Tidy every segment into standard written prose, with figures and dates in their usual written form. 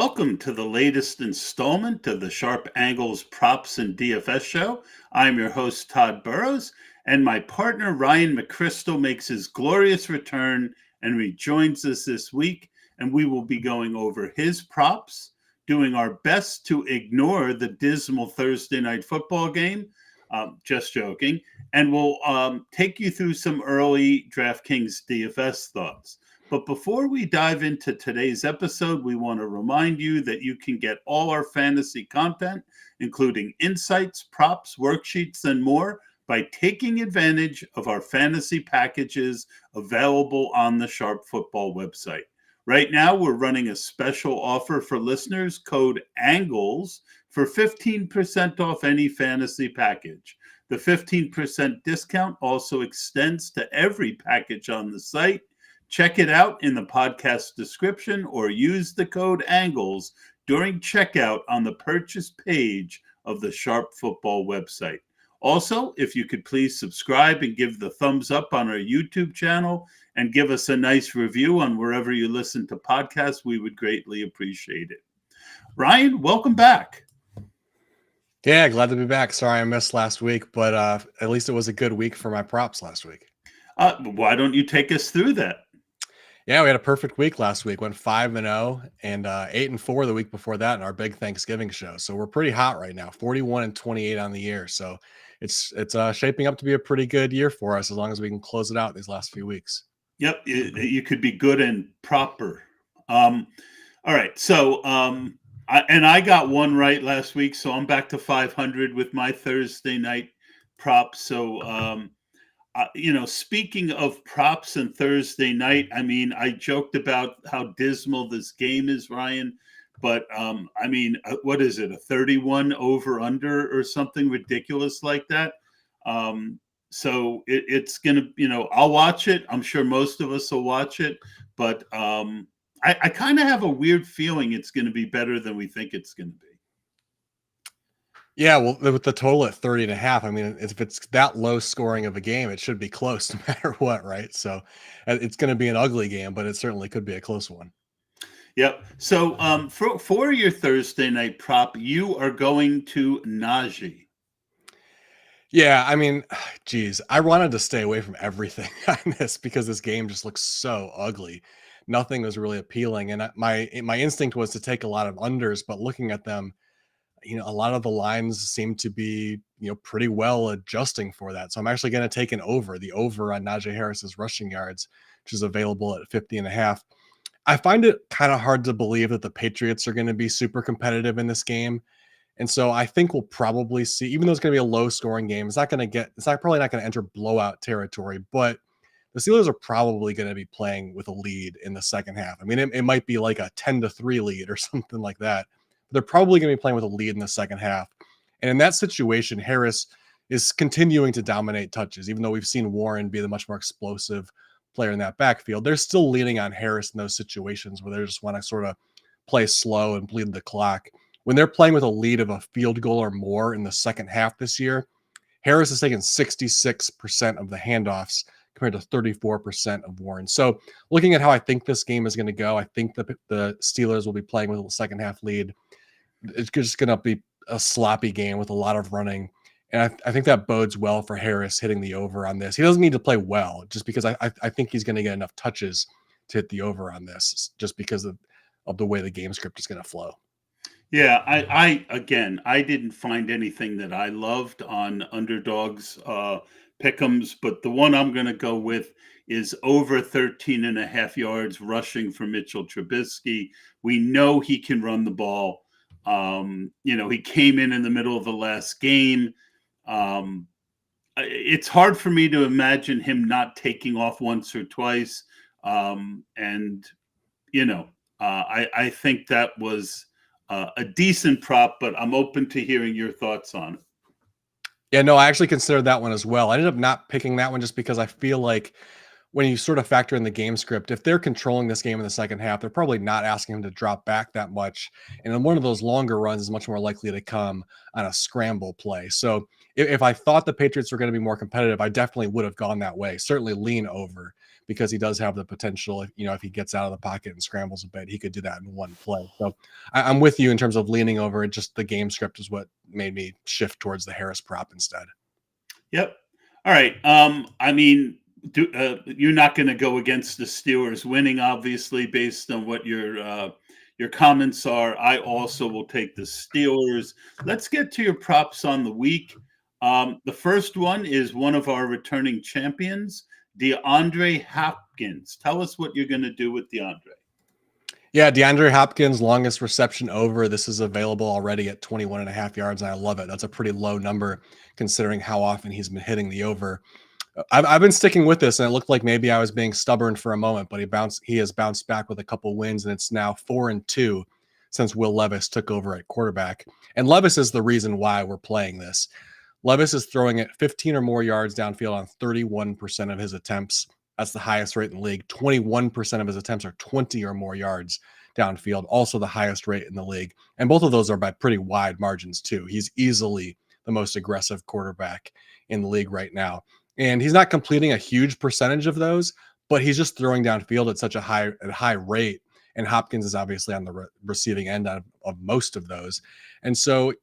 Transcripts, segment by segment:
Welcome to the latest installment of the Sharp Angles Props and DFS show. I'm your host, Tod Burros, and my partner, Ryan McCrystal, makes his glorious return and rejoins us this week. And we will be going over his props, doing our best to ignore the dismal Thursday night football game. Just joking. And we'll take you through some early DraftKings DFS thoughts. But before we dive into today's episode, we want to remind you that you can get all our fantasy content, including insights, props, worksheets, and more, by taking advantage of our fantasy packages available on the Sharp Football website. Right now, we're running a special offer for listeners, code ANGLES, for 15% off any fantasy package. The 15% discount also extends to every package on the site. Check it out in the podcast description or use the code ANGLES during checkout on the purchase page of the Sharp Football website. Also, if you could please subscribe and give the thumbs up on our YouTube channel and give us a nice review on wherever you listen to podcasts, we would greatly appreciate it. Ryan, welcome back. Yeah, glad to be back. Sorry I missed last week, but at least it was a good week for my props last week. Why don't you take us through that? Yeah, we had a perfect week last week. Went 5-0 and 8-4 the week before that in our big Thanksgiving show. So we're pretty hot right now, 41-28 on the year. So it's shaping up to be a pretty good year for us as long as we can close it out these last few weeks. Yep, you could be good and proper. All right, so I got one right last week, so I'm back to 500 with my Thursday night props. So speaking of props and Thursday night, I mean, I joked about how dismal this game is, Ryan, but what is it, a 31 over under or something ridiculous like that? So it's going to, I'll watch it. I'm sure most of us will watch it, but I kind of have a weird feeling it's going to be better than we think it's going to be. Yeah, well, with the total at 30.5, I mean, if it's that low scoring of a game, it should be close no matter what, right? So it's going to be an ugly game, but it certainly could be a close one. Yep. So for your Thursday night prop, you are going to Najee. Yeah, I mean, geez, I wanted to stay away from everything on this because this game just looks so ugly. Nothing was really appealing, and my instinct was to take a lot of unders, but looking at them, a lot of the lines seem to be, pretty well adjusting for that. So I'm actually going to take the over on Najee Harris's rushing yards, which is available at 50.5. I find it kind of hard to believe that the Patriots are going to be super competitive in this game. And so I think we'll probably see, even though it's going to be a low scoring game, it's probably not going to enter blowout territory, but the Steelers are probably going to be playing with a lead in the second half. I mean, it might be like a 10-3 lead or something like that. They're probably going to be playing with a lead in the second half. And in that situation, Harris is continuing to dominate touches, even though we've seen Warren be the much more explosive player in that backfield. They're still leaning on Harris in those situations where they just want to sort of play slow and bleed the clock. When they're playing with a lead of a field goal or more in the second half this year, Harris has taken 66% of the handoffs compared to 34% of Warren. So looking at how I think this game is going to go, I think the Steelers will be playing with a second half lead. It's just going to be a sloppy game with a lot of running. And I think that bodes well for Harris hitting the over on this. He doesn't need to play well just because I think he's going to get enough touches to hit the over on this just because of the way the game script is going to flow. Yeah, I didn't find anything that I loved on underdogs pick'ems, but the one I'm going to go with is over 13.5 yards rushing for Mitchell Trubisky. We know he can run the ball. He came in the middle of the last game. It's hard for me to imagine him not taking off once or twice. I think that was a decent prop, but I'm open to hearing your thoughts on it. Yeah, no, I actually considered that one as well. I ended up not picking that one just because I feel like when you sort of factor in the game script, if they're controlling this game in the second half, they're probably not asking him to drop back that much. And then one of those longer runs is much more likely to come on a scramble play. So if I thought the Patriots were going to be more competitive, I definitely would have gone that way, certainly lean over. because he does have the potential, if he gets out of the pocket and scrambles a bit, he could do that in one play. So I'm with you in terms of leaning over. Just the game script is what made me shift towards the Harris prop instead. Yep. All right. I mean, you're not going to go against the Steelers winning, obviously, based on what your comments are. I also will take the Steelers. Let's get to your props on the week. The first one is one of our returning champions, DeAndre Hopkins. Tell us what you're going to do with DeAndre. Yeah, DeAndre Hopkins, longest reception over. This is available already at 21.5 yards, and I love it. That's a pretty low number considering how often he's been hitting the over. I've been sticking with this, and it looked like maybe I was being stubborn for a moment, but he has bounced back with a couple wins, and it's now 4-2 since Will Levis took over at quarterback. And Levis is the reason why we're playing this. Levis is throwing it 15 or more yards downfield on 31% of his attempts. That's the highest rate in the league. 21% of his attempts are 20 or more yards downfield, also the highest rate in the league. And both of those are by pretty wide margins too. He's easily the most aggressive quarterback in the league right now. And he's not completing a huge percentage of those, but he's just throwing downfield at such a high rate. And Hopkins is obviously on the receiving end of most of those. And so,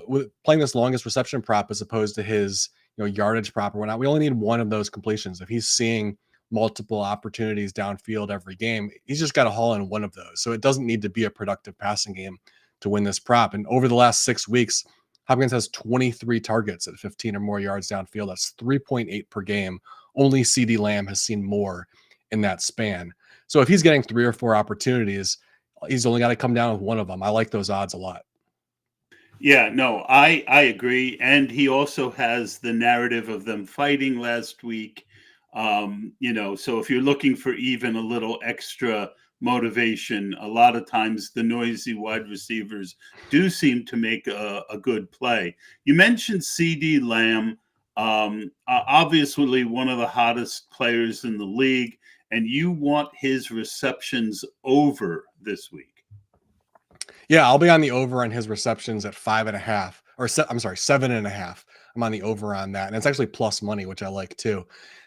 with playing this longest reception prop as opposed to his, yardage prop or whatnot, we only need one of those completions. If he's seeing multiple opportunities downfield every game, he's just got to haul in one of those. So it doesn't need to be a productive passing game to win this prop. And over the last 6 weeks, Hopkins has 23 targets at 15 or more yards downfield. That's 3.8 per game. Only CeeDee Lamb has seen more in that span. So if he's getting 3 or 4 opportunities, he's only got to come down with one of them. I like those odds a lot. Yeah, no, I agree. And he also has the narrative of them fighting last week. So if you're looking for even a little extra motivation, a lot of times the noisy wide receivers do seem to make a good play. You mentioned CeeDee Lamb, obviously one of the hottest players in the league, and you want his receptions over this week. Yeah, I'll be on the over on his receptions at 5.5, or 7.5. I'm on the over on that. And it's actually plus money, which I like too.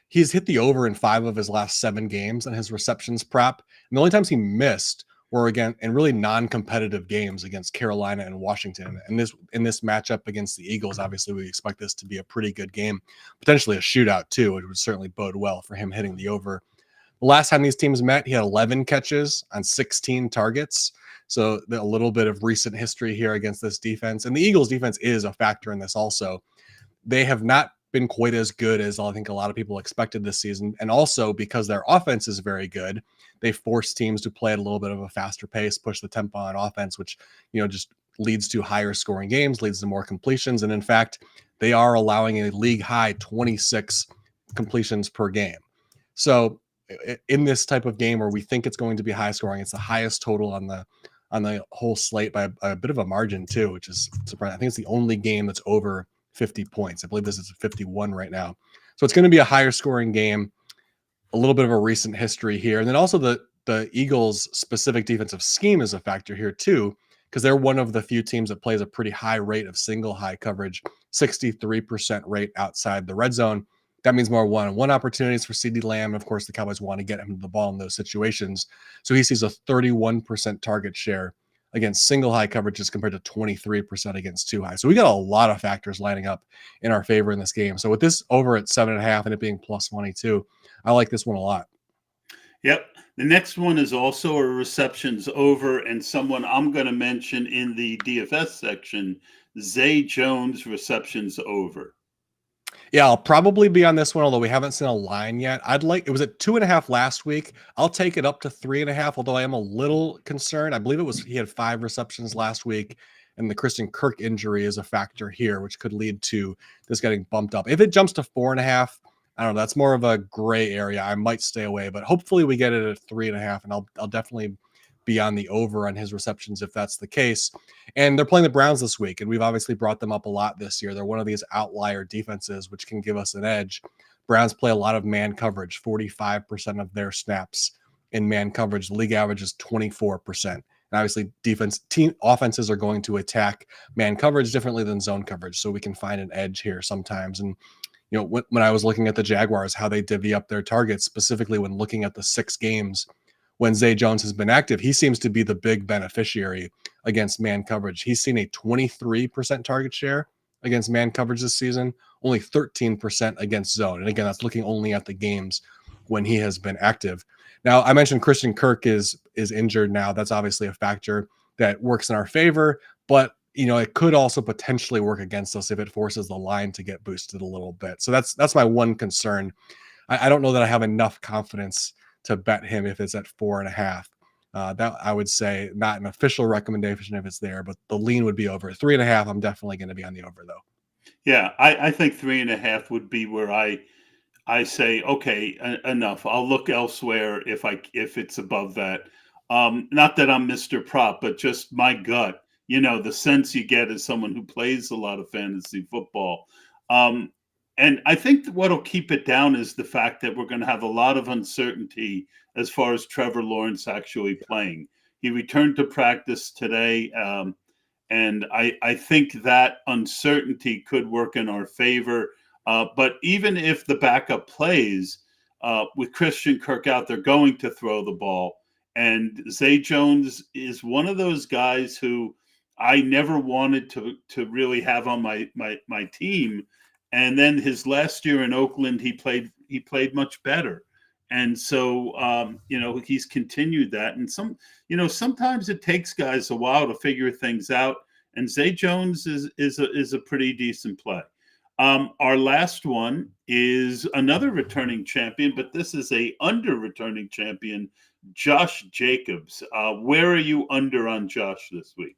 He's hit the over in 5 of his last 7 games on his receptions prop. And the only times he missed were again in really non-competitive games against Carolina and Washington. And in this matchup against the Eagles, obviously we expect this to be a pretty good game, potentially a shootout too. It would certainly bode well for him hitting the over. The last time these teams met, he had 11 catches on 16 targets. So a little bit of recent history here against this defense. And the Eagles defense is a factor in this also. They have not been quite as good as I think a lot of people expected this season. And also because their offense is very good, they force teams to play at a little bit of a faster pace, push the tempo on offense, which, just leads to higher scoring games, leads to more completions. And in fact, they are allowing a league high 26 completions per game. So in this type of game where we think it's going to be high scoring, it's the highest total on the whole slate by a bit of a margin too, which is surprising. I think it's the only game that's over 50 points. I believe this is 51 right now. So it's going to be a higher scoring game, a little bit of a recent history here. And then also the Eagles specific defensive scheme is a factor here too, because they're one of the few teams that plays a pretty high rate of single high coverage, 63% rate outside the red zone. That means more one-on-one opportunities for CeeDee Lamb. Of course, the Cowboys want to get him the ball in those situations. So he sees a 31% target share against single high coverages compared to 23% against two high. So we got a lot of factors lining up in our favor in this game. So with this over at 7.5 and it being plus money too, I like this one a lot. Yep. The next one is also a receptions over, and someone I'm going to mention in the DFS section, Zay Jones receptions over. Yeah, I'll probably be on this one, although we haven't seen a line yet. It was at 2.5 last week. I'll take it up to 3.5, although I am a little concerned. I believe he had 5 receptions last week, and the Christian Kirk injury is a factor here, which could lead to this getting bumped up. If it jumps to 4.5, I don't know, that's more of a gray area. I might stay away, but hopefully we get it at 3.5, and I'll definitely be on the over on his receptions if that's the case. And they're playing the Browns this week, and we've obviously brought them up a lot this year. They're one of these outlier defenses which can give us an edge. Browns play a lot of man coverage, 45% of their snaps in man coverage. The league average is 24%. And obviously offenses are going to attack man coverage differently than zone coverage, so we can find an edge here sometimes. And when I was looking at the Jaguars, how they divvy up their targets, specifically when looking at the 6 games when Zay Jones has been active, he seems to be the big beneficiary against man coverage. He's seen a 23% target share against man coverage this season, only 13% against zone. And again, that's looking only at the games when he has been active. Now, I mentioned Christian Kirk is injured now. That's obviously a factor that works in our favor, but it could also potentially work against us if it forces the line to get boosted a little bit. So that's my one concern. I don't know that I have enough confidence to bet him if it's at 4.5. That I would say not an official recommendation if it's there, but the lean would be over 3.5. I'm definitely going to be on the over though. Yeah, I think 3.5 would be where I say, okay, enough. I'll look elsewhere if it's above that. Not that I'm Mr. Prop, but just my gut. The sense you get as someone who plays a lot of fantasy football. And I think what'll keep it down is the fact that we're going to have a lot of uncertainty as far as Trevor Lawrence actually playing. He returned to practice today, and I think that uncertainty could work in our favor. But even if the backup plays with Christian Kirk out, they're going to throw the ball. And Zay Jones is one of those guys who I never wanted to really have on my team. And then his last year in Oakland, he played much better. And so, he's continued that. And sometimes it takes guys a while to figure things out. And Zay Jones is a pretty decent play. Our last one is another returning champion, but this is a under returning champion, Josh Jacobs. Where are you under on Josh this week?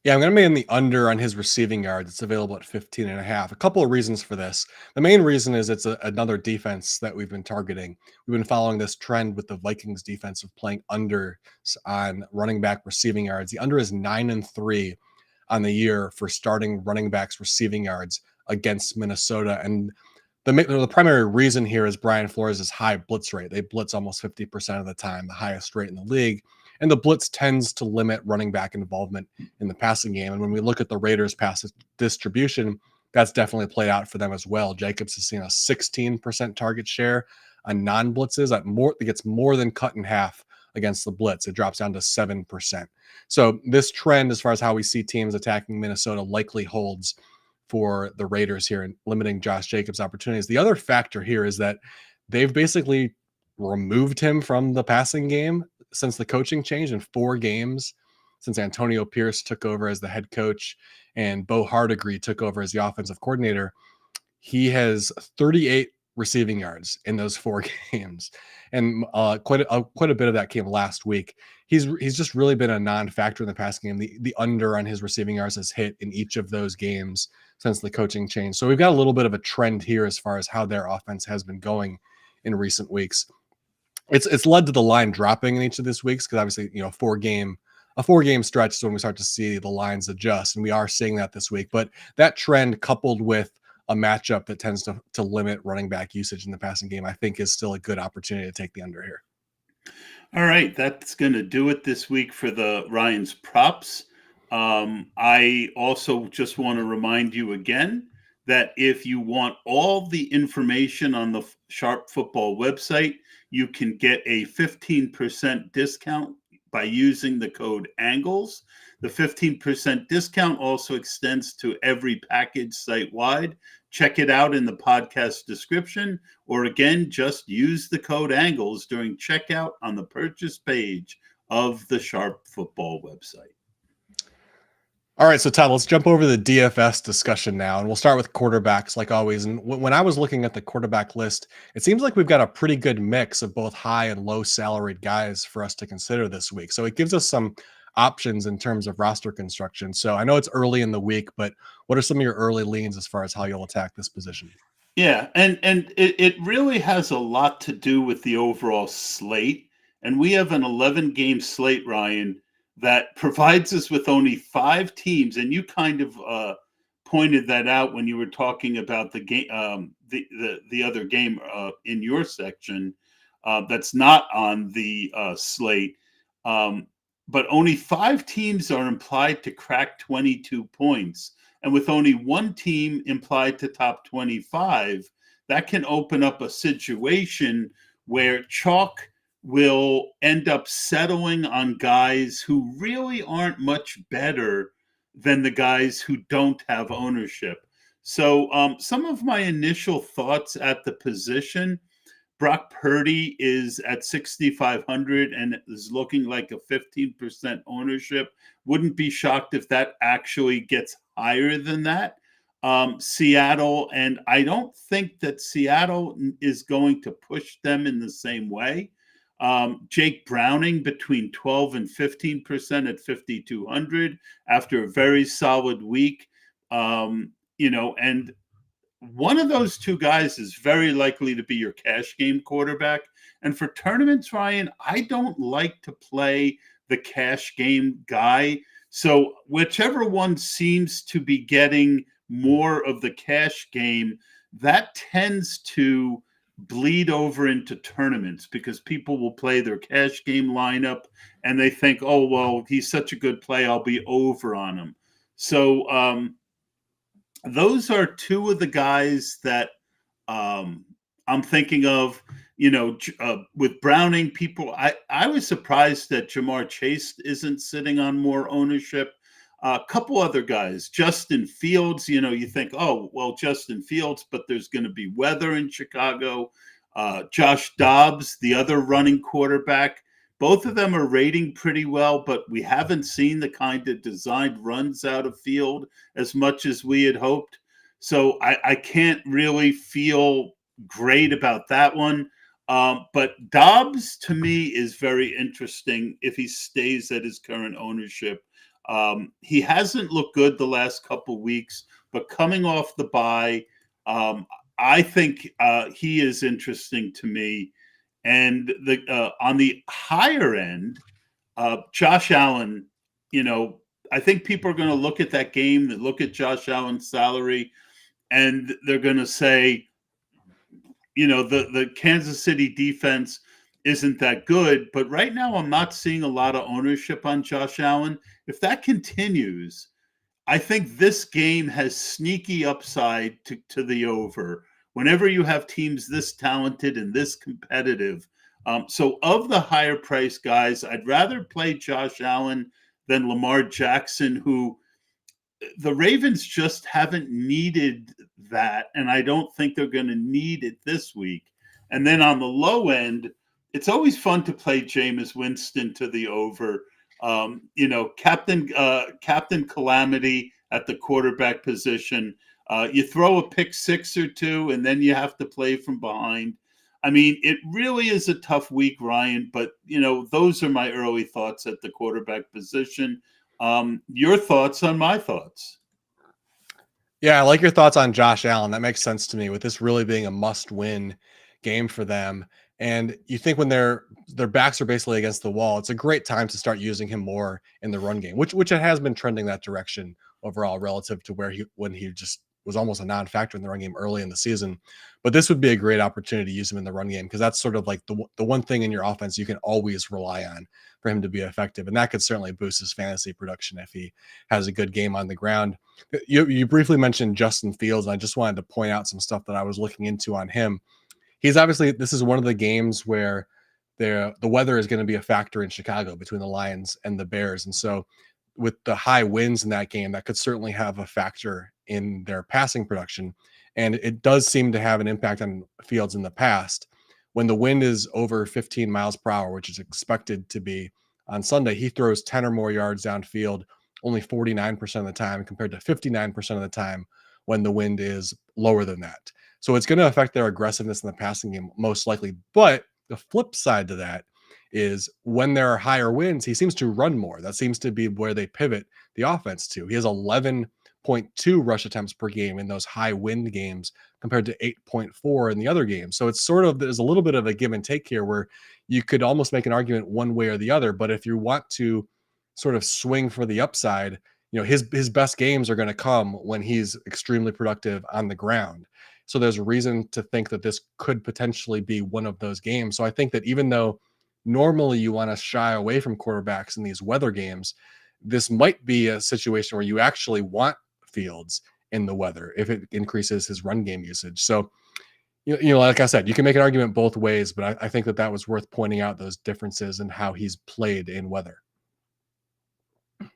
Yeah, I'm going to be in the under on his receiving yards. It's available at 15.5. A couple of reasons for this. The main reason is it's another defense that we've been targeting. We've been following this trend with the Vikings defense of playing under on running back receiving yards. The under is 9-3 on the year for starting running backs receiving yards against Minnesota. And the primary reason here is Brian Flores' high blitz rate. They blitz almost 50% of the time, the highest rate in the league. And the blitz tends to limit running back involvement in the passing game. And when we look at the Raiders' pass distribution, that's definitely played out for them as well. Jacobs has seen a 16% target share on non-blitzes. It gets more than cut in half against the blitz. It drops down to 7%. So this trend, as far as how we see teams attacking Minnesota, likely holds for the Raiders here and limiting Josh Jacobs' opportunities. The other factor here is that they've basically removed him from the passing game since the coaching change in 4 games, since Antonio Pierce took over as the head coach and Bo Hardegree took over as the offensive coordinator. He has 38 receiving yards in those 4 games, and quite a bit of that came last week. He's just really been a non-factor in the passing game. The under on his receiving yards has hit in each of those games since the coaching change. So we've got a little bit of a trend here as far as how their offense has been going in recent weeks. It's led to the line dropping in each of these weeks because obviously, a 4-game stretch is when we start to see the lines adjust, and we are seeing that this week. But that trend, coupled with a matchup that tends to limit running back usage in the passing game, I think is still a good opportunity to take the under here. All right, that's going to do it this week for the Ryan's props. I also just want to remind you again that if you want all the information on the Sharp Football website, you can get a 15% discount by using the code ANGLES. The 15% discount also extends to every package site-wide. Check it out in the podcast description, or again, just use the code ANGLES during checkout on the purchase page of the Sharp Football website. All right, so Todd, let's jump over the DFS discussion now, and we'll start with quarterbacks like always. And when I was looking at the quarterback list, it seems like we've got a pretty good mix of both high and low salaried guys for us to consider this week. So it gives us some options in terms of roster construction. So I know it's early in the week, but what are some of your early leans as far as how you'll attack this position? Yeah, and it really has a lot to do with the overall slate. And we have an 11-game slate, Ryan, that provides us with only 5 teams. And you kind of pointed that out when you were talking about the game, the other game in your section that's not on the slate. but only 5 teams are implied to crack 22 points. And with only one team implied to top 25, that can open up a situation where chalk will end up settling on guys who really aren't much better than the guys who don't have ownership. So, some of my initial thoughts at the position: Brock Purdy is at 6,500 and is looking like a 15% ownership. Wouldn't be shocked if that actually gets higher than that. Seattle, and I don't think that Seattle is going to push them in the same way. Jake Browning between 12 and 15% at 5,200 after a very solid week. And one of those two guys is very likely to be your cash game quarterback. And for tournaments, Ryan, I don't like to play the cash game guy. So whichever one seems to be getting more of the cash game, that tends to bleed over into tournaments because people will play their cash game lineup and they think, oh, well, he's such a good play, I'll be over on him. So, those are two of the guys that I'm thinking of. With Browning, I was surprised that Jamar Chase isn't sitting on more ownership. A couple other guys, Justin Fields, you think, oh, well, Justin Fields, but there's going to be weather in Chicago. Josh Dobbs, the other running quarterback, both of them are rating pretty well, but we haven't seen the kind of designed runs out of field as much as we had hoped. So I can't really feel great about that one. But Dobbs, to me, is very interesting if he stays at his current ownership. He hasn't looked good the last couple weeks, but coming off the bye, I think he is interesting to me. And on the higher end, Josh Allen, I think people are going to look at that game, look at Josh Allen's salary, and they're going to say, the Kansas City defense isn't that good. But right now, I'm not seeing a lot of ownership on Josh Allen. If that continues, I think this game has sneaky upside to the over whenever you have teams this talented and this competitive. So of the higher price guys, I'd rather play Josh Allen than Lamar Jackson, who the Ravens just haven't needed that. And I don't think they're going to need it this week. And then on the low end, it's always fun to play Jameis Winston to the over. Captain Calamity at the quarterback position. You throw a pick six or two, and then you have to play from behind. I mean, it really is a tough week, Ryan, but, those are my early thoughts at the quarterback position. Your thoughts on my thoughts? Yeah, I like your thoughts on Josh Allen. That makes sense to me, with this really being a must-win game for them. And you think when their backs are basically against the wall, it's a great time to start using him more in the run game, which it has been trending that direction overall relative to when he just was almost a non-factor in the run game early in the season. But this would be a great opportunity to use him in the run game, because that's sort of like the one thing in your offense you can always rely on for him to be effective. And that could certainly boost his fantasy production if he has a good game on the ground. You briefly mentioned Justin Fields, and I just wanted to point out some stuff that I was looking into on him. He's obviously, this is one of the games where the weather is going to be a factor in Chicago between the Lions and the Bears. And so with the high winds in that game, that could certainly have a factor in their passing production. And it does seem to have an impact on Fields in the past. When the wind is over 15 miles per hour, which is expected to be on Sunday, he throws 10 or more yards downfield only 49% of the time, compared to 59% of the time when the wind is lower than that. So it's going to affect their aggressiveness in the passing game, most likely. But the flip side to that is when there are higher winds, he seems to run more. That seems to be where they pivot the offense to. He has 11.2 rush attempts per game in those high wind games compared to 8.4 in the other games. So it's sort of, there's a little bit of a give and take here where you could almost make an argument one way or the other. But if you want to sort of swing for the upside, his best games are going to come when he's extremely productive on the ground. So there's a reason to think that this could potentially be one of those games. So I think that even though normally you want to shy away from quarterbacks in these weather games. This might be a situation where you actually want Fields in the weather if it increases his run game usage. So, like I said, you can make an argument both ways, but I think that was worth pointing out, those differences in how he's played in weather. I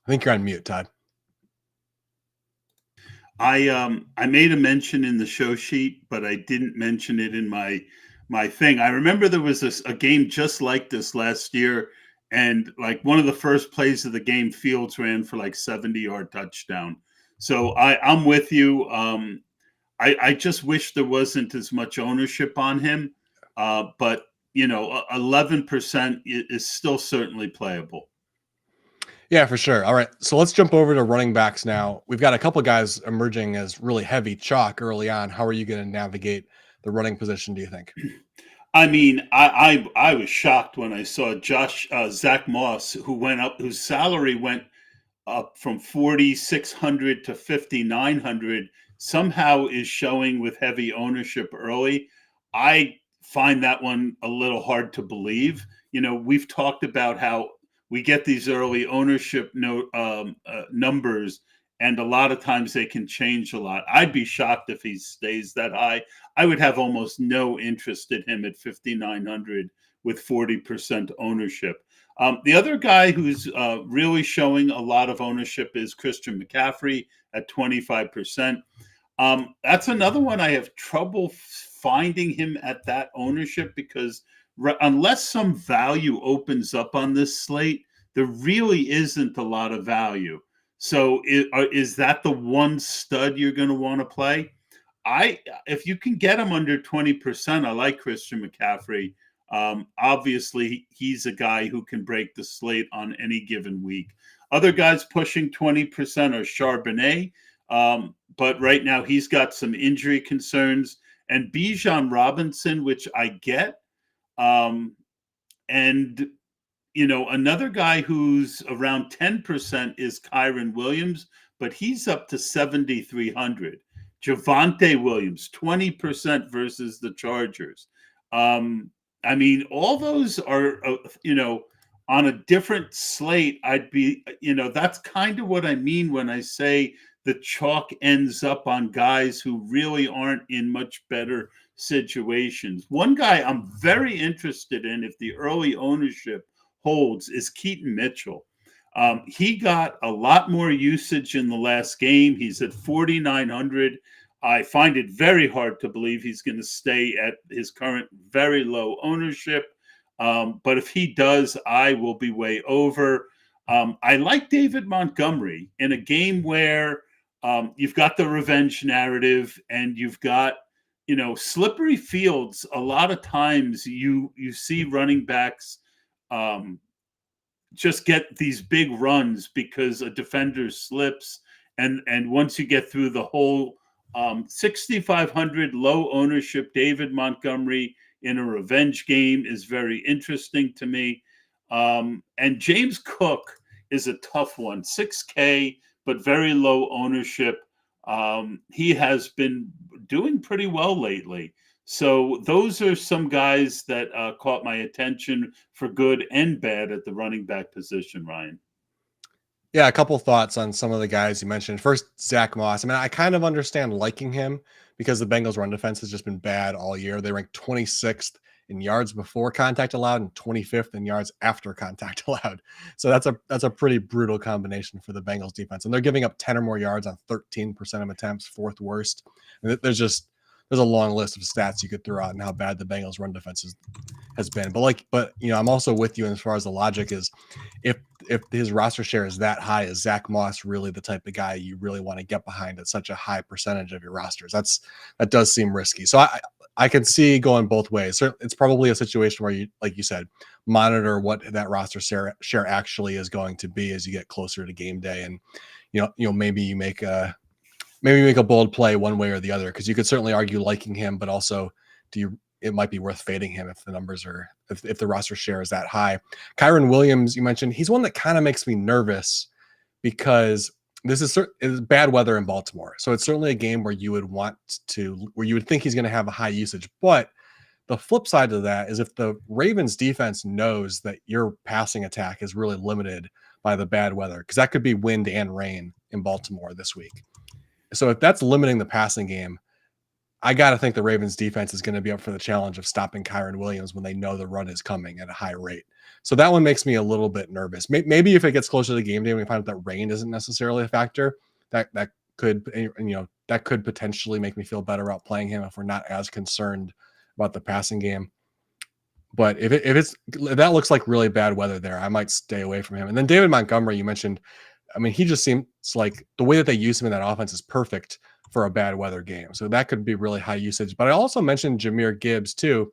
think you're on mute, Todd. I made a mention in the show sheet, but I didn't mention it in my thing. I remember there was a game just like this last year, and like one of the first plays of the game, Fields ran for like 70-yard touchdown. So I'm with you. I just wish there wasn't as much ownership on him, but 11% is still certainly playable. Yeah, for sure. All right, so let's jump over to running backs now. We've got a couple guys emerging as really heavy chalk early on. How are you going to navigate the running position, do you think? I mean, I was shocked when I saw Zach Moss, whose salary went up from 4,600 to 5,900, somehow is showing with heavy ownership early. I find that one a little hard to believe. We've talked about how we get these early ownership numbers, and a lot of times they can change a lot. I'd be shocked if he stays that high. I would have almost no interest in him at 5,900 with 40% ownership. The other guy who's really showing a lot of ownership is Christian McCaffrey at 25%. That's another one I have trouble finding him at that ownership because unless some value opens up on this slate, there really isn't a lot of value. So is that the one stud you're going to want to play? If you can get him under 20%, I like Christian McCaffrey. Obviously, he's a guy who can break the slate on any given week. Other guys pushing 20% are Charbonnet, but right now he's got some injury concerns. And Bijan Robinson, which I get. Another guy who's around 10% is Kyron Williams, but he's up to 7,300. Javonte Williams, 20% versus the Chargers. All those are, on a different slate. I'd be, that's kind of what I mean when I say the chalk ends up on guys who really aren't in much better situations. One guy I'm very interested in, if the early ownership holds, is Keaton Mitchell. He got a lot more usage in the last game. He's at 4,900. I find it very hard to believe he's going to stay at his current very low ownership. But if he does, I will be way over. I like David Montgomery in a game where you've got the revenge narrative and you've got, slippery fields. A lot of times you see running backs just get these big runs because a defender slips. And once you get through the whole 6,500 low ownership, David Montgomery in a revenge game is very interesting to me. And James Cook is a tough one, 6K, but very low ownership. He has been doing pretty well lately. So those are some guys that caught my attention for good and bad at the running back position, Ryan. Yeah, a couple thoughts on some of the guys you mentioned. First, Zach Moss. I mean, I kind of understand liking him because the Bengals run defense has just been bad all year. They ranked 26th in yards before contact allowed and 25th in yards after contact allowed. So that's a pretty brutal combination for the Bengals defense. And they're giving up 10 or more yards on 13% of attempts, fourth worst. And there's a long list of stats you could throw out and how bad the Bengals run defense has been. But I'm also with you as far as the logic is, if his roster share is that high, is Zach Moss really the type of guy you really want to get behind at such a high percentage of your rosters? That does seem risky. So I can see going both ways. So it's probably a situation where you, like you said, monitor what that roster share actually is going to be as you get closer to game day, and maybe you make a bold play one way or the other, because you could certainly argue liking him, but also it might be worth fading him if the numbers are, if the roster share is that high. Kyron Williams, you mentioned, he's one that kind of makes me nervous because this is bad weather in Baltimore. So it's certainly a game where you would think he's going to have a high usage, but The flip side to that is if the Ravens defense knows that your passing attack is really limited by the bad weather, because that could be wind and rain in Baltimore this week. So if that's limiting the passing game, I got to think the Ravens defense is going to be up for the challenge of stopping Kyron Williams when they know the run is coming at a high rate. So that one makes me a little bit nervous. Maybe if it gets closer to the game day, we find out that rain isn't necessarily a factor. That could, that could potentially make me feel better about playing him if we're not as concerned about the passing game. But if that looks like really bad weather there, I might stay away from him. And then David Montgomery, you mentioned, I mean, he just seems like the way that they use him in that offense is perfect for a bad weather game. So that could be really high usage. But I also mentioned Jahmyr Gibbs too.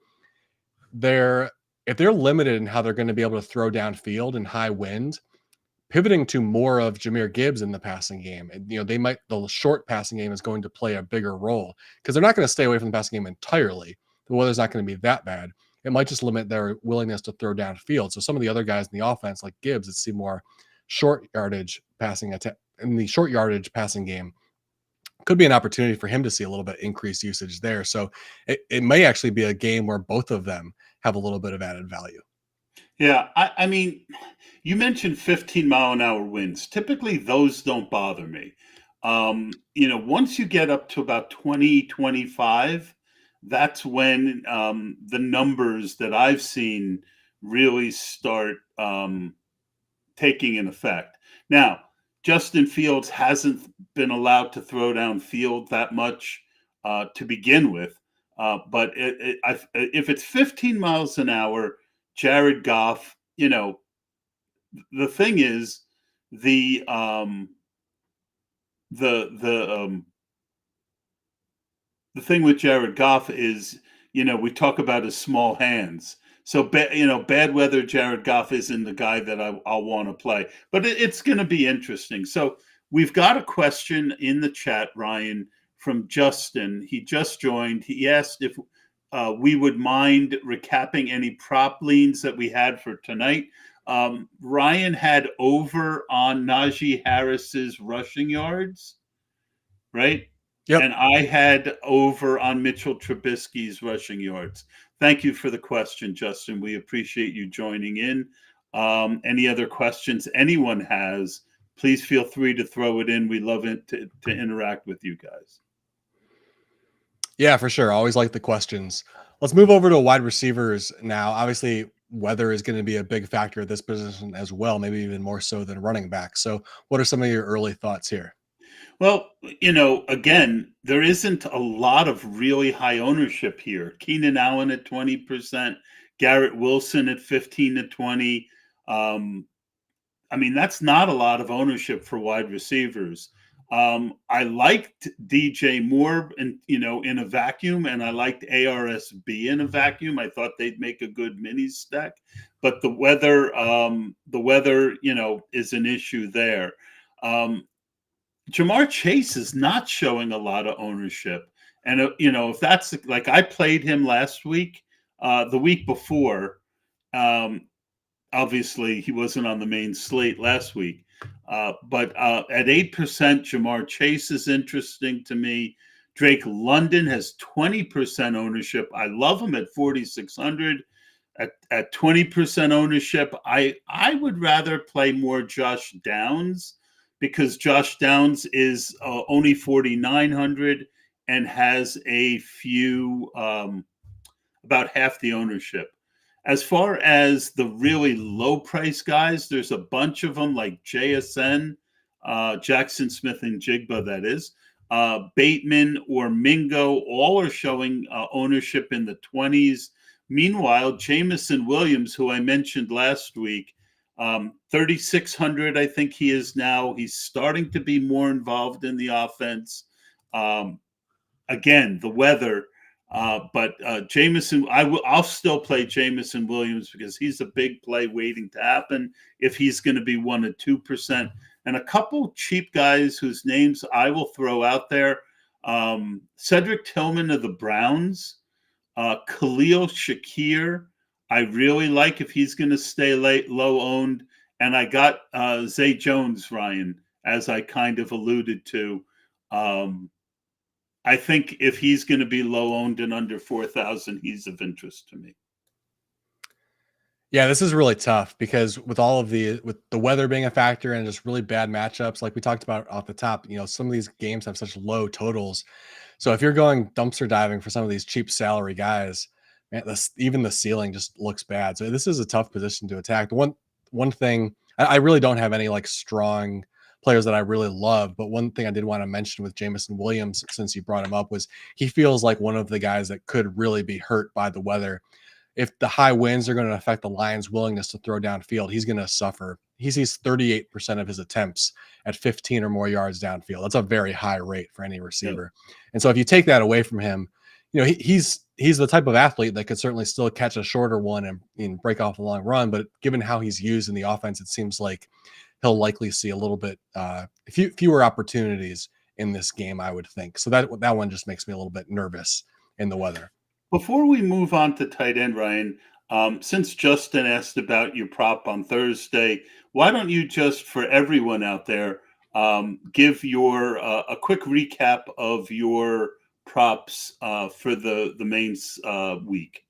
If they're limited in how they're going to be able to throw downfield in high wind, pivoting to more of Jahmyr Gibbs in the passing game, and the short passing game is going to play a bigger role because they're not going to stay away from the passing game entirely. The weather's not going to be that bad. It might just limit their willingness to throw downfield. So some of the other guys in the offense, like Gibbs, that see more short yardage passing attack in the short yardage passing game, could be an opportunity for him to see a little bit increased usage there. So it may actually be a game where both of them have a little bit of added value. Yeah, I mean, you mentioned 15-mile-an-hour winds. Typically, those don't bother me. Once you get up to about 20, 25, that's when the numbers that I've seen really start taking an effect. Now, Justin Fields hasn't been allowed to throw downfield that much to begin with. But if it's 15 miles an hour, Jared Goff, the thing is the thing with Jared Goff is, we talk about his small hands. So, bad weather, Jared Goff isn't the guy that I'll want to play. But it's going to be interesting. So we've got a question in the chat, Ryan, from Justin. He just joined. He asked if we would mind recapping any prop leans that we had for tonight. Ryan had over on Najee Harris's rushing yards, right? Yep. And I had over on Mitchell Trubisky's rushing yards. Thank you for the question, Justin. We appreciate you joining in. Any other questions anyone has, please feel free to throw it in. We love it to interact with you guys. Yeah, for sure. Always like the questions. Let's move over to wide receivers now. Obviously, weather is going to be a big factor at this position as well, maybe even more so than running back. So what are some of your early thoughts here? Well, again, there isn't a lot of really high ownership here. Keenan Allen at 20%, Garrett Wilson at 15 to 20. That's not a lot of ownership for wide receivers. I liked DJ Moore in a vacuum, and I liked ARSB in a vacuum. I thought they'd make a good mini stack, but the weather, is an issue there. Jamar Chase is not showing a lot of ownership. And, if that's like I played him last week, the week before, obviously he wasn't on the main slate last week. But at 8%, Jamar Chase is interesting to me. Drake London has 20% ownership. I love him at 4,600. At 20% ownership, I would rather play more Josh Downs, because Josh Downs is only 4,900 and has a few, about half the ownership. As far as the really low price guys, there's a bunch of them like JSN, Jackson Smith and Jigba, that is. Bateman or Mingo, all are showing ownership in the 20s. Meanwhile, Jamison Williams, who I mentioned last week, 3,600, I think he is now. He's starting to be more involved in the offense. Again, the weather, but Jamison, I'll still play Jamison Williams because he's a big play waiting to happen if he's going to be 1 or 2%. And a couple cheap guys whose names I will throw out there: Cedric Tillman of the Browns, Khalil Shakir. I really like if he's going to stay low owned. And I got Zay Jones, Ryan, as I kind of alluded to. I think if he's going to be low owned and under 4,000, he's of interest to me. Yeah, this is really tough because with the weather being a factor and just really bad matchups, like we talked about off the top, some of these games have such low totals. So if you're going dumpster diving for some of these cheap salary guys, man, even the ceiling just looks bad. So this is a tough position to attack. The one thing I really don't have any like strong players that I really love, but one thing I did want to mention with Jamison Williams, since you brought him up, was he feels like one of the guys that could really be hurt by the weather. If the high winds are going to affect the Lions' willingness to throw downfield, he's going to suffer. He sees 38% of his attempts at 15 or more yards downfield. That's a very high rate for any receiver. Yep. And so if you take that away from him, he's the type of athlete that could certainly still catch a shorter one and break off a long run. But given how he's used in the offense, it seems like he'll likely see a little bit fewer opportunities in this game, I would think. So that one just makes me a little bit nervous in the weather. Before we move on to tight end, Ryan, since Justin asked about your prop on Thursday, why don't you just, for everyone out there, give your a quick recap of your props for the main week?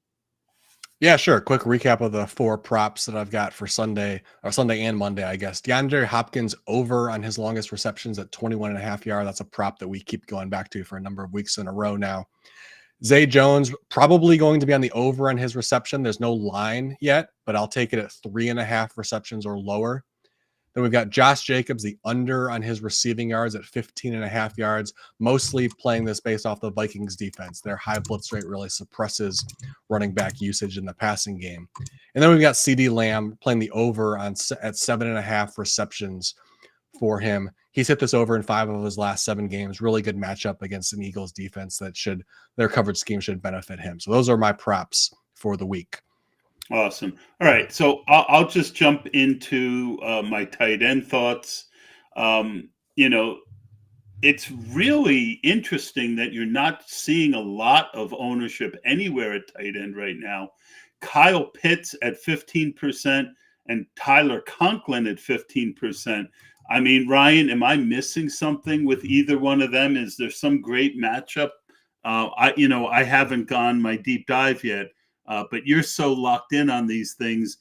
Yeah, sure. Quick recap of the 4 props that I've got for Sunday and Monday, I guess. DeAndre Hopkins over on his longest receptions at 21.5 yards. That's a prop that we keep going back to for a number of weeks in a row now. Zay Jones probably going to be on the over on his reception. There's no line yet, but I'll take it at 3.5 receptions or lower. Then we've got Josh Jacobs, the under on his receiving yards at 15.5 yards, mostly playing this based off the Vikings defense. Their high blitz rate really suppresses running back usage in the passing game. And then we've got CeeDee Lamb playing the over at 7.5 receptions for him. He's hit this over in 5 of his last 7 games. Really good matchup against an Eagles defense their coverage scheme should benefit him. So those are my props for the week. Awesome. All right. So I'll just jump into my tight end thoughts. It's really interesting that you're not seeing a lot of ownership anywhere at tight end right now. Kyle Pitts at 15% and Tyler Conklin at 15%. I mean, Ryan, am I missing something with either one of them? Is there some great matchup? I haven't gone my deep dive yet, but you're so locked in on these things.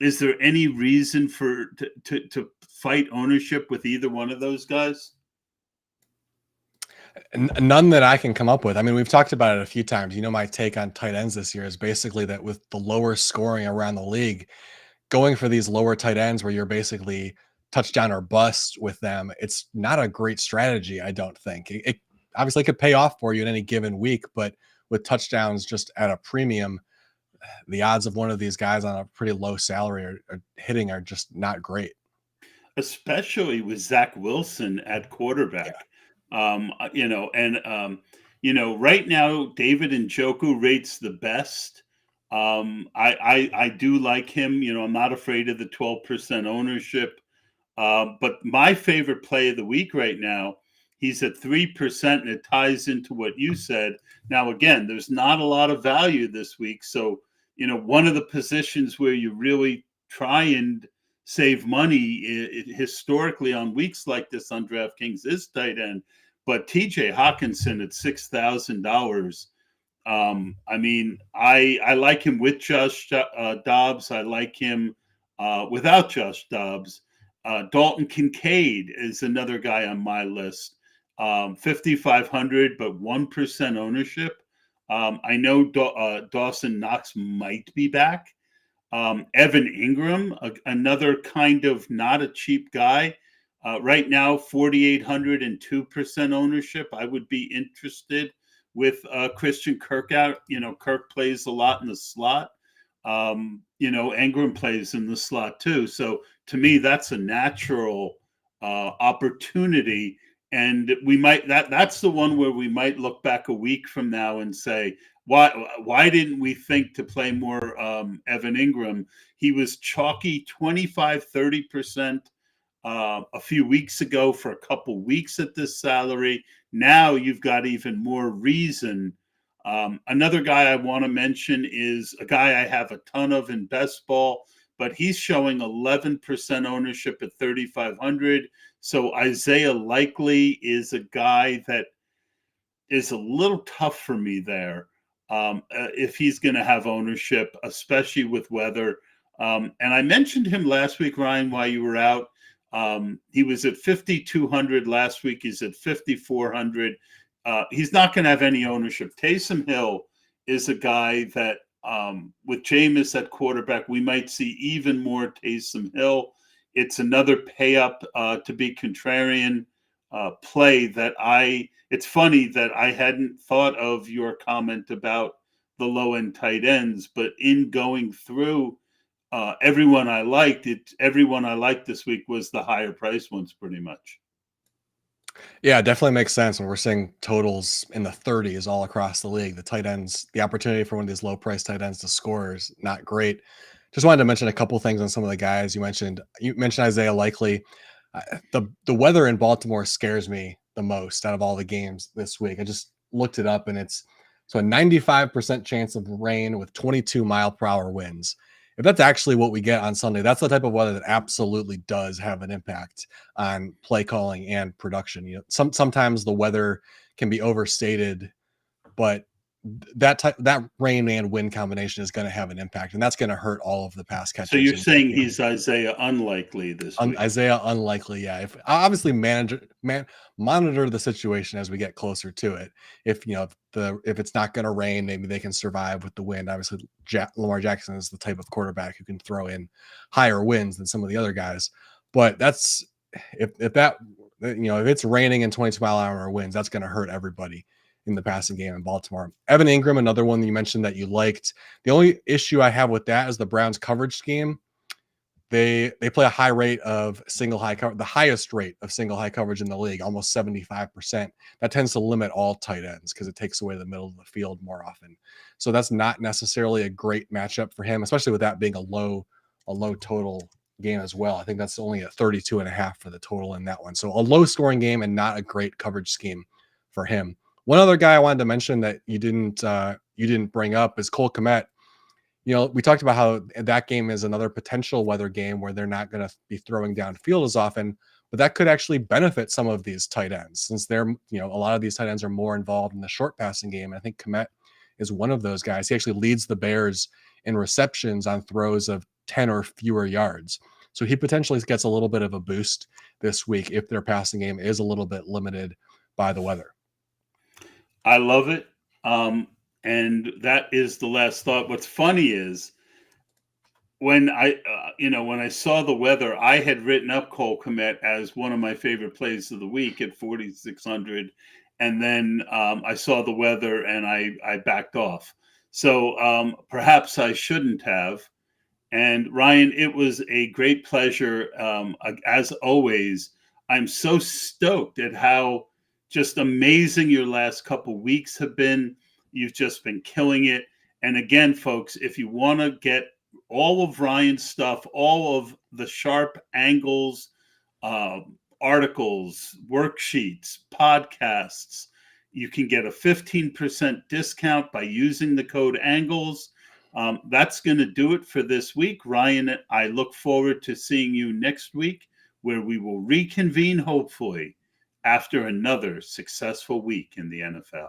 Is there any reason to fight ownership with either one of those guys? None that I can come up with. I mean, we've talked about it a few times. My take on tight ends this year is basically that with the lower scoring around the league, going for these lower tight ends where you're basically touchdown or bust with them, it's not a great strategy, I don't think. It obviously could pay off for you in any given week, but with touchdowns just at a premium, the odds of one of these guys on a pretty low salary are hitting are just not great. Especially with Zach Wilson at quarterback. Yeah. Right now, David Njoku rates the best. I do like him. I'm not afraid of the 12% ownership. But my favorite play of the week right now, he's at 3%, and it ties into what you said. Now, again, there's not a lot of value this week. So, one of the positions where you really try and save money historically on weeks like this on DraftKings is tight end. But TJ Hawkinson at $6,000. I like him with Josh Dobbs. I like him without Josh Dobbs. Dalton Kincaid is another guy on my list. 5,500, but 1% ownership. I know Dawson Knox might be back. Evan Ingram, another kind of not a cheap guy. Right now, 4,800 and 2% ownership. I would be interested with Christian Kirk out. Kirk plays a lot in the slot. Ingram plays in the slot too. So to me, that's a natural opportunity. And that's the one where we might look back a week from now and say, why didn't we think to play more Evan Ingram? He was chalky 25, 30% a few weeks ago for a couple weeks at this salary. Now you've got even more reason. Another guy I want to mention is a guy I have a ton of in best ball, but he's showing 11% ownership at 3,500. So Isaiah Likely is a guy that is a little tough for me there. If he's going to have ownership, especially with weather. And I mentioned him last week, Ryan, while you were out. He was at 5,200 last week. He's at 5,400. He's not going to have any ownership. Taysom Hill is a guy that, with Jameis at quarterback, we might see even more Taysom Hill. It's another pay up to be contrarian play that it's funny that I hadn't thought of your comment about the low end tight ends, but in going through everyone I liked this week was the higher price ones pretty much. Yeah, it definitely makes sense when we're seeing totals in the 30s all across the league. The tight ends, the opportunity for one of these low price tight ends to score is not great. Just wanted to mention a couple things on some of the guys you mentioned. You mentioned Isaiah Likely. The weather in Baltimore scares me the most out of all the games this week. I just looked it up, and it's so a 95% chance of rain with 22-mile-per-hour winds. If that's actually what we get on Sunday, that's the type of weather that absolutely does have an impact on play calling and production. You know, sometimes the weather can be overstated, but that rain and wind combination is going to have an impact, and that's going to hurt all of the pass catchers. So you're saying he's Isaiah unlikely this week? Isaiah unlikely, yeah. If obviously monitor the situation as we get closer to it. If if it's not going to rain, maybe they can survive with the wind. Obviously, Lamar Jackson is the type of quarterback who can throw in higher winds than some of the other guys. But that's if it's raining and 22-mile-an-hour winds, that's going to hurt everybody in the passing game in Baltimore. Evan Ingram, another one that you mentioned that you liked. The only issue I have with that is the Browns coverage scheme. They play a high rate of single high coverage, the highest rate of single high coverage in the league, almost 75%. That tends to limit all tight ends because it takes away the middle of the field more often. So that's not necessarily a great matchup for him, especially with that being a low total game as well. I think that's only at 32.5 for the total in that one. So a low scoring game and not a great coverage scheme for him. One other guy I wanted to mention that you didn't bring up is Cole Kmet. We talked about how that game is another potential weather game where they're not going to be throwing downfield as often, but that could actually benefit some of these tight ends since they're, a lot of these tight ends are more involved in the short passing game. I think Kmet is one of those guys. He actually leads the Bears in receptions on throws of 10 or fewer yards. So he potentially gets a little bit of a boost this week if their passing game is a little bit limited by the weather. I love it. And that is the last thought. What's funny is when I saw the weather, I had written up Cole Kmet as one of my favorite plays of the week at 4,600. And then I saw the weather and I backed off. So perhaps I shouldn't have. And Ryan, it was a great pleasure. As always, I'm so stoked at how just amazing your last couple weeks have been. You've just been killing it. And again, folks, if you want to get all of Ryan's stuff, all of the sharp angles, articles, worksheets, podcasts, you can get a 15% discount by using the code ANGLES. That's going to do it for this week. Ryan, I look forward to seeing you next week, where we will reconvene, hopefully, after another successful week in the NFL.